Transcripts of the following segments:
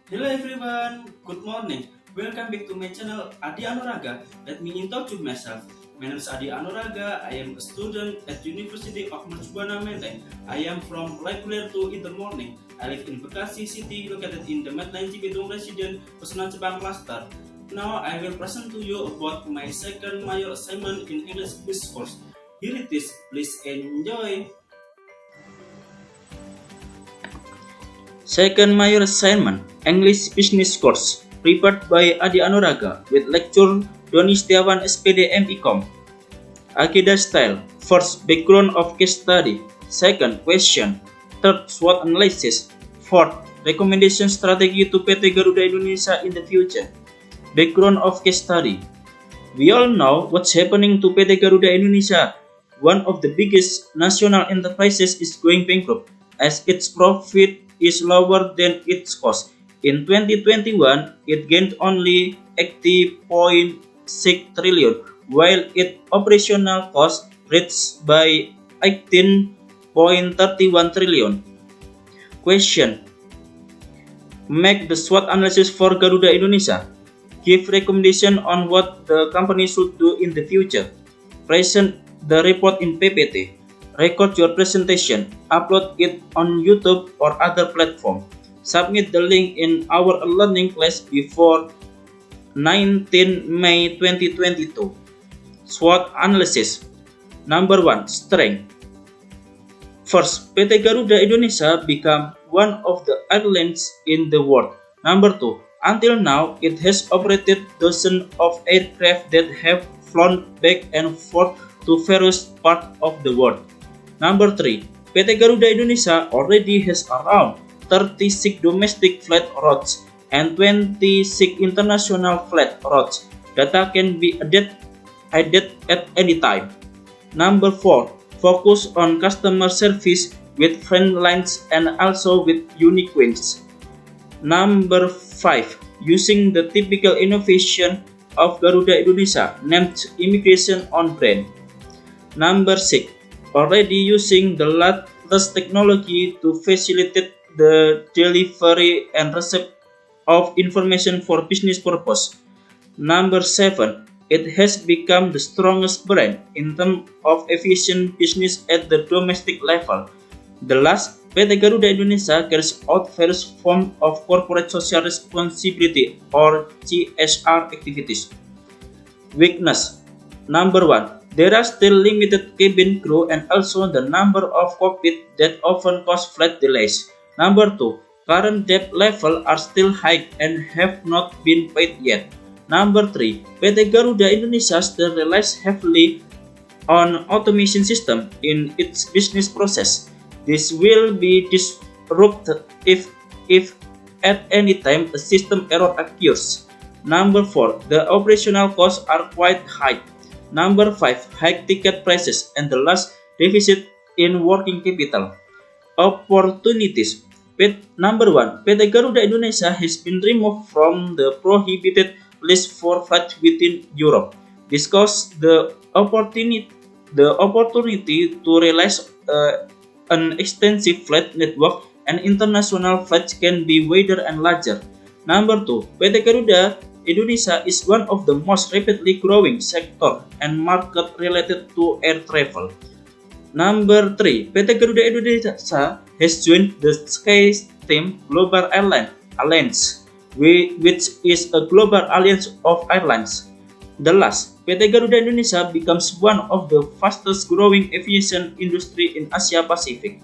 Hello everyone, good morning. Welcome back to my channel Adi Anuraga. Let me introduce myself. My name is Adi Anuraga. I am a student at University of Mercubuana Menteng. I am from Lekuler to in the morning. I live in Bekasi City, located in the Medline Cibidung Resident, Pesanan Jepang Cluster. Now I will present to you about my second major assignment in English Business course. Here it is. Please enjoy. Second major assignment, English Business Course, prepared by Adi Anuraga with lecture Doni Setiawan SPD MICOM. Agenda style, first, background of case study, second, question, third, SWOT analysis, fourth, recommendation strategy to PT Garuda Indonesia in the future. Background of case study. We all know what's happening to PT Garuda Indonesia. One of the biggest national enterprises is going bankrupt as its profit is lower than its cost. In 2021, it gained only 80.6 trillion, while its operational cost reached by 18.31 trillion. Question: make the SWOT analysis for Garuda Indonesia. Give recommendation on what the company should do in the future. Present the report in PPT. Record your presentation, upload it on YouTube or other platform. Submit the link in our learning class before 19 May 2022. SWOT analysis. Number 1. Strength. First, PT Garuda Indonesia became one of the airlines in the world. Number 2. Until now, it has operated dozens of aircraft that have flown back and forth to various parts of the world. Number 3. PT Garuda Indonesia already has around 36 domestic flight routes and 26 international flight routes. Data can be added at any time. Number 4. Focus on customer service with friend lines and also with unique wins. Number 5. Using the typical innovation of Garuda Indonesia named immigration on brand. Number 6. Already using the latest technology to facilitate the delivery and receipt of information for business purpose. Number 7. It has become the strongest brand in terms of aviation business at the domestic level. The last, PT Garuda Indonesia carries out various forms of corporate social responsibility or CSR activities. Weakness. Number 1. There are still limited cabin crew and also the number of cockpit that often cause flight delays. Number 2. Current debt level are still high and have not been paid yet. Number 3. PT Garuda Indonesia still relies heavily on automation system in its business process. This will be disrupted if at any time a system error occurs. Number 4. The operational costs are quite high. Number 5. High ticket prices. And the last, deficit in working capital. Opportunities. Number 1. PT Garuda Indonesia has been removed from the prohibited list for flights within Europe. This caused the opportunity to realize an extensive flight network and international flights can be wider and larger. Number 2. PT Garuda Indonesia is one of the most rapidly growing sector and market related to air travel. Number 3. PT Garuda Indonesia has joined the SkyTeam Global Airline Alliance, which is a global alliance of airlines. The last, PT Garuda Indonesia becomes one of the fastest growing aviation industry in Asia Pacific.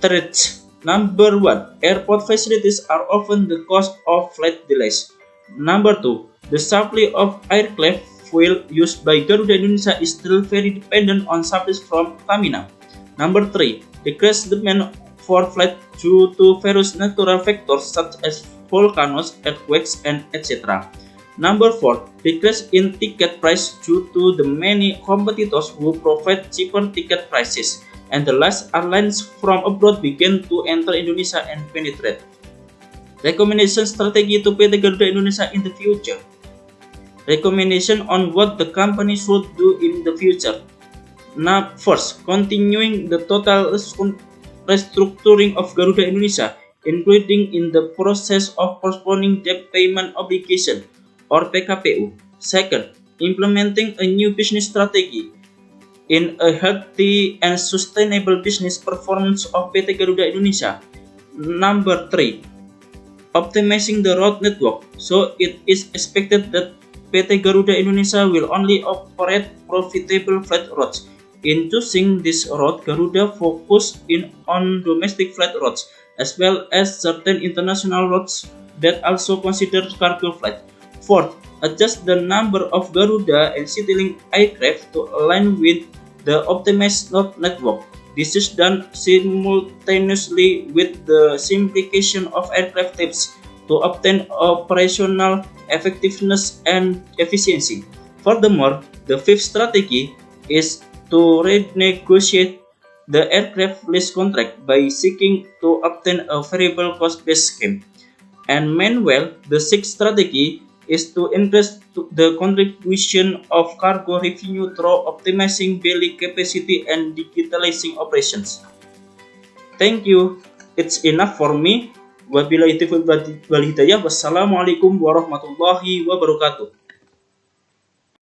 Threats. Number 1. Airport facilities are often the cause of flight delays. Number 2. The supply of aircraft fuel used by Garuda Indonesia is still very dependent on supplies from Pertamina. Number 3. Decreased demand for flight due to various natural factors such as volcanoes, earthquakes, and etc. Number 4. Decrease in ticket price due to the many competitors who provide cheaper ticket prices. And the last, airlines from abroad began to enter Indonesia and penetrate. Recommendation strategy to PT Garuda Indonesia in the future. Recommendation on what the company should do in the future. Now, first, continuing the total restructuring of Garuda Indonesia, including in the process of postponing debt payment obligation or PKPU. Second, implementing a new business strategy in a healthy and sustainable business performance of PT Garuda Indonesia. Number 3, optimizing the road network. So it is expected that PT Garuda Indonesia will only operate profitable flight routes. In choosing this route, Garuda focused on domestic flight routes as well as certain international routes that also consider cargo flight. Fourth, adjust the number of Garuda and Citylink aircraft to align with the optimized route network. This is done simultaneously with the simplification of aircraft types to obtain operational effectiveness and efficiency. Furthermore, the fifth strategy is to renegotiate the aircraft lease contract by seeking to obtain a variable cost-based scheme. And meanwhile, the sixth strategy is to increase the contribution of cargo revenue through optimizing belly capacity and digitalizing operations. Thank you. It's enough for me. Wabillahi taufiq wal hidayah. Wassalamualaikum warahmatullahi wabarakatuh.